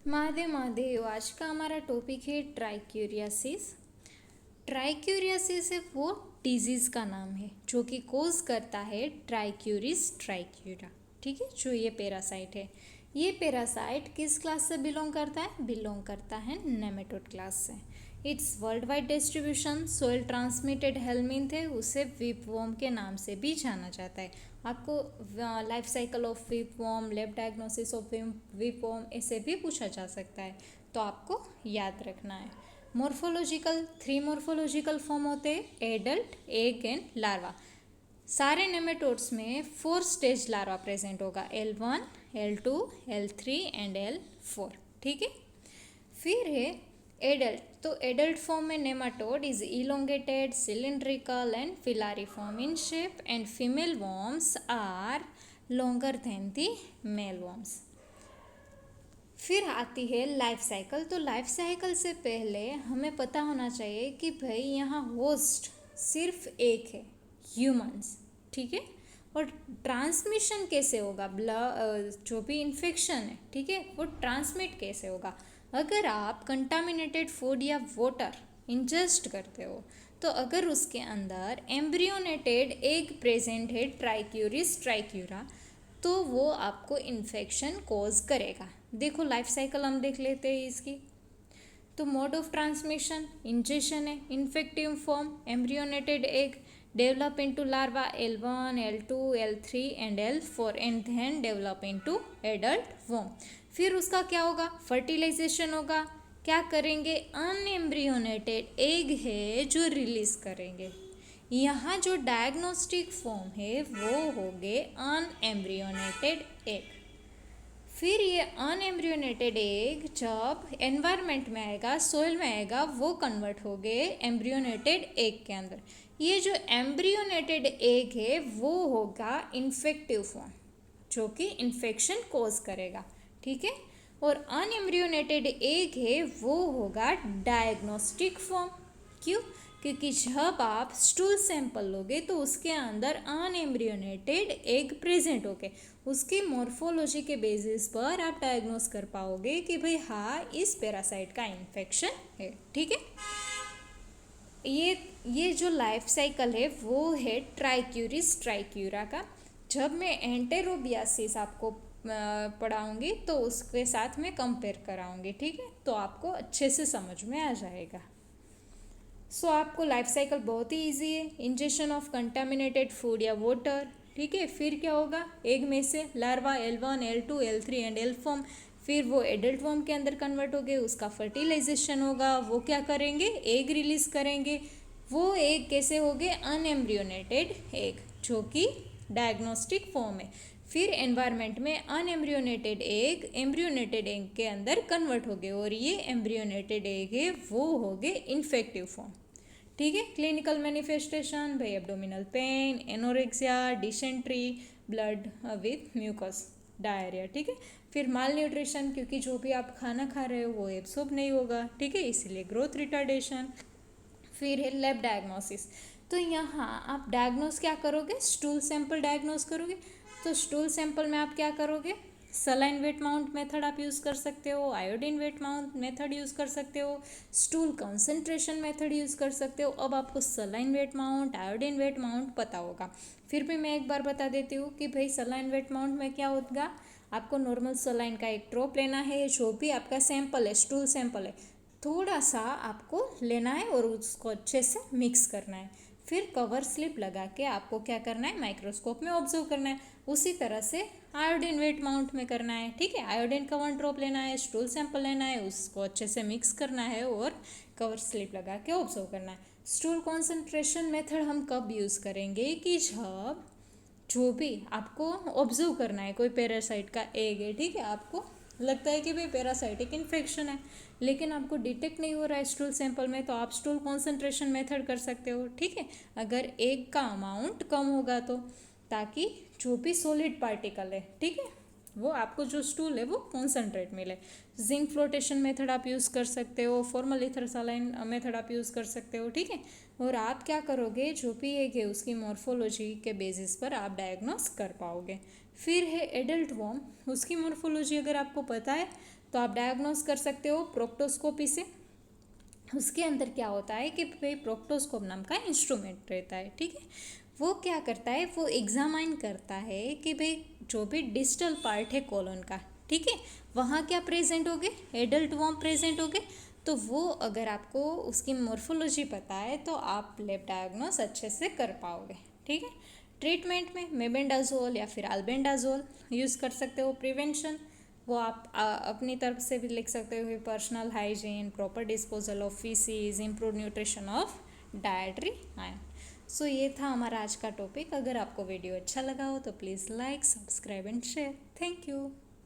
महादेव महादेव। आज का हमारा टॉपिक है ट्राइक्यूरियासिस। ट्राइक्यूरियासिस है वो डिजीज़ का नाम है जो कि कोज करता है ट्राइक्यूरिस ट्राइक्यूरा। ठीक है, जो ये पैरासाइट है, ये पैरासाइट किस क्लास से बिलोंग करता है? बिलोंग करता है नेमेटोड क्लास से। It's world wide distribution soil transmitted helminth है, उसे विपवॉर्म के नाम से भी जाना जाता है। आपको life cycle of whipworm, lab diagnosis of whipworm ऐसे भी पूछा जा सकता है, तो आपको याद रखना है। मोर्फोलॉजिकल 3 मोर्फोलॉजिकल फॉर्म होते हैं, एडल्ट, एग एंड लार्वा। सारे नेमेटोड्स में 4 स्टेज लार्वा प्रेजेंट होगा, L1, L2, L3 and L4। ठीक है, फिर है एडल्ट। तो एडल्ट फॉर्म में nematode is elongated, cylindrical and filariform in shape and female worms are longer than the male worms. फिर आती है लाइफ साइकिल। तो लाइफ साइकिल से पहले हमें पता होना चाहिए कि भाई यहाँ होस्ट सिर्फ एक है, ह्यूमंस। ठीक है, और ट्रांसमिशन कैसे होगा? जो भी इन्फेक्शन है, ठीक है, वो ट्रांसमिट कैसे होगा? अगर आप कंटामिनेटेड फूड या वाटर इंजेस्ट करते हो, तो अगर उसके अंदर एम्ब्रियोनेटेड एग प्रेजेंट है, ट्राइक्यूरिस ट्राइक्यूरा, तो वो आपको इन्फेक्शन कॉज करेगा। देखो लाइफ साइकिल हम देख लेते हैं इसकी। तो मोड ऑफ ट्रांसमिशन इंजेक्शन है, infective form embryonated egg develop into larva L1, L2, L3 and L4 and then develop into adult worm. फिर उसका क्या होगा? फर्टिलाइजेशन होगा। क्या करेंगे? अनएम्ब्रियोनेटेड एग है जो रिलीज करेंगे। यहाँ जो डायग्नोस्टिक फॉर्म है वो हो गए अनएम्ब्रियोनेटेड एग। फिर ये अनएम्ब्रियोनेटेड एग जब एनवायरनमेंट में आएगा, सोइल में आएगा, वो कन्वर्ट हो गए एम्ब्रियोनेटेड एग के अंदर। ये जो एम्ब्रियोनेटेड एग है वो होगा इन्फेक्टिव फॉर्म, जो कि इन्फेक्शन कॉज करेगा। ठीक है, और अनएम्ब्रियोनेटेड एग है वो होगा डायग्नोस्टिक फॉर्म। क्यों? क्योंकि जब आप स्टूल सैंपल लोगे तो उसके अंदर अनएम्ब्रियोनेटेड एग प्रेजेंट होगे, उसकी मॉर्फोलॉजी के बेसिस पर आप डायग्नोस कर पाओगे कि भाई हाँ, इस पैरासाइट का इन्फेक्शन है। ठीक है, ये जो लाइफ साइकिल है वो है ट्राइक्यूरिस ट्राइक्यूरा का। जब मैं एंटेरोबियासिस आपको पढ़ाऊँगी तो उसके साथ में कंपेयर कराऊँगी। ठीक है, तो आपको अच्छे से समझ में आ जाएगा। सो आपको लाइफ साइकिल बहुत ही ईजी है। इंजेक्शन ऑफ कंटामिनेटेड फूड या वाटर, ठीक है। फिर क्या होगा? एग में से larva L1, L2, L3 and L form, फिर वो एडल्ट फॉर्म के अंदर कन्वर्ट हो गए, उसका फर्टिलाइजेशन होगा। वो क्या करेंगे? एग रिलीज करेंगे। वो एग कैसे हो गए? अनएम्ब्रियोनेटेड एग, जो कि डायग्नोस्टिक फॉर्म है। फिर एनवायरनमेंट में अनएम्ब्रियोनेटेड एग एम्ब्रियोनेटेड एग के अंदर कन्वर्ट हो गए, और ये एम्ब्रियोनेटेड एग है वो हो गए इन्फेक्टिव फॉर्म। ठीक है, क्लिनिकल मैनिफेस्टेशन भाई abdominal pain, anorexia, dysentery, blood with mucus, diarrhoea. ठीक है, फिर माल न्यूट्रिशन, क्योंकि जो भी आप खाना खा रहे हो वो एब्सॉर्ब नहीं होगा, ठीक है, इसीलिए ग्रोथ रिटार्डेशन। फिर है लैब डायग्नोसिस। तो यहाँ आप डायग्नोस क्या करोगे? स्टूल सैंपल डायग्नोस करोगे। तो स्टूल सैंपल में आप क्या करोगे? सलाइन वेट माउंट मेथड आप यूज़ कर सकते हो, iodine wet mount method use कर सकते हो, स्टूल कंसंट्रेशन मेथड यूज़ कर सकते हो। अब आपको saline wet mount, iodine wet mount पता होगा। फिर भी मैं एक बार बता देती हूँ कि भाई सलाइन वेट माउंट में क्या होगा? आपको नॉर्मल सलाइन का एक ड्रॉप लेना है, जो भी आपका सैंपल है, स्टूल सैंपल है, थोड़ा सा आपको लेना है और उसको अच्छे से मिक्स करना है। फिर कवर स्लिप लगा के आपको क्या करना है? माइक्रोस्कोप में ऑब्जर्व करना है। उसी तरह से आयोडीन वेट माउंट में करना है। ठीक है, आयोडीन का 1 ड्रॉप लेना है, स्टूल सैंपल लेना है, उसको अच्छे से मिक्स करना है और कवर स्लिप लगा के ऑब्जर्व करना है। स्टूल कॉन्सेंट्रेशन मेथड हम कब यूज़ करेंगे? कि जब जो भी आपको ऑब्जर्व करना है, कोई पैरासाइट का एग है, ठीक है, आपको लगता है कि भाई पैरासाइटिक इन्फेक्शन है, लेकिन आपको डिटेक्ट नहीं हो रहा है स्टूल सैंपल में, तो आप स्टूल कॉन्सेंट्रेशन मेथड कर सकते हो। ठीक है, अगर एग का अमाउंट कम होगा तो, ताकि जो भी सॉलिड पार्टिकल है, ठीक है, वो आपको जो स्टूल है वो कॉन्सेंट्रेट मिले। जिंक फ्लोटेशन मेथड आप यूज़ कर सकते हो, फॉर्मल ईथर सलाइन मेथड आप यूज़ कर सकते हो। ठीक है, और आप क्या करोगे? जो भी एग है उसकी मॉर्फोलॉजी के बेसिस पर आप डायग्नोस कर पाओगे। फिर है एडल्ट वर्म, उसकी मॉर्फोलॉजी अगर आपको पता है तो आप डायग्नोस कर सकते हो प्रोक्टोस्कोपी से। उसके अंदर क्या होता है कि भाई प्रोक्टोस्कोप नाम का इंस्ट्रूमेंट रहता है, ठीक है। वो क्या करता है, वो एग्जामाइन करता है कि भाई जो भी डिस्टल पार्ट है कोलन का, ठीक है, वहाँ क्या प्रेजेंट हो गए, एडल्ट वॉर्म प्रेजेंट हो गए। तो वो अगर आपको उसकी मॉर्फोलॉजी पता है तो आप लैब डायग्नोस अच्छे से कर पाओगे, ठीक है। ट्रीटमेंट में मेबेंडाजोल या फिर अल्बेंडाजोल यूज़ कर सकते हो। प्रिवेंशन वो आप अपनी तरफ से भी लिख सकते हो, personal hygiene, proper disposal of faeces, improve nutrition of dietary iron. So ये था हमारा आज का टॉपिक। अगर आपको वीडियो अच्छा लगा हो तो please like, subscribe and share. Thank you.